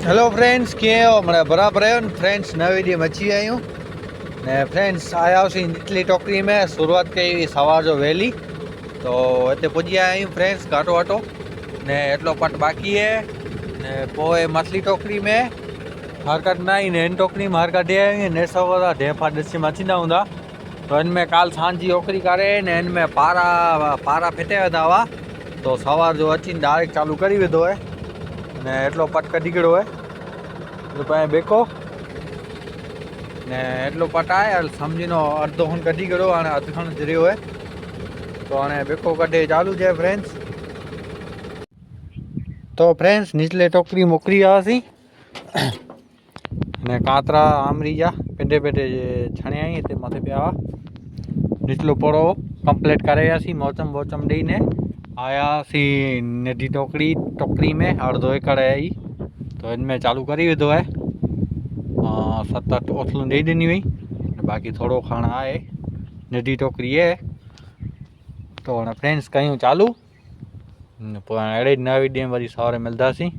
Hello friends कीअं आहियो माना बराबरि आहियो न फ्रेंड्स नवे ॾींहं में अची विया आहियूं ने फ्रेंड्स आया हुआसीं निचली टोकरी में शुरूआत कई हुई सवार जो वहेली तो हिते पुॼी आया आहियूं फ्रेंड्स घाटो वाटो ने एटलो पट बाक़ी है ने पोइ मछली टोकरी में हरकत न आई ने इन टोकरी में हरकत ॾे आई ने सवा ढेफा ॾिसी में अचींदा हूंदा तो इनमें काल सांझ जी ओकरी करे ने इनमें पारा फिटे वेंदा हुआ तो सवार जो अची डायरेक्ट चालू करी विधो है ने एटलो पट कढी कहिड़ो है रुपये बेको ने एटलो पट आहे समझीनो अर्धो खन कढी करो हाणे अधु खन जरियो है तो हाणे बेको कढे चालू है फ्रेंड्स। तो फ्रेंड्स निचले टोकरी मोकली आसी ने कातरा आमरी जा पेडे पेडे छणे आई ते मथे पे आ निचलो पोड़ो कंप्लीट करे आसी मौचम वोचम ॾेई ने आयासी नदी टोकरी में अर्धो एकड़ आई तो इनमें चालू करी विधो है 7-8 ओसलूं ॾेई ॾिनी हुई बाक़ी थोड़ो खण आहे नदी टोकरी है तो हाणे फ्रेंड्स कयूं चालू पोइ अहिड़े नवे ॾींहं वरी सवारे मिलंदासीं।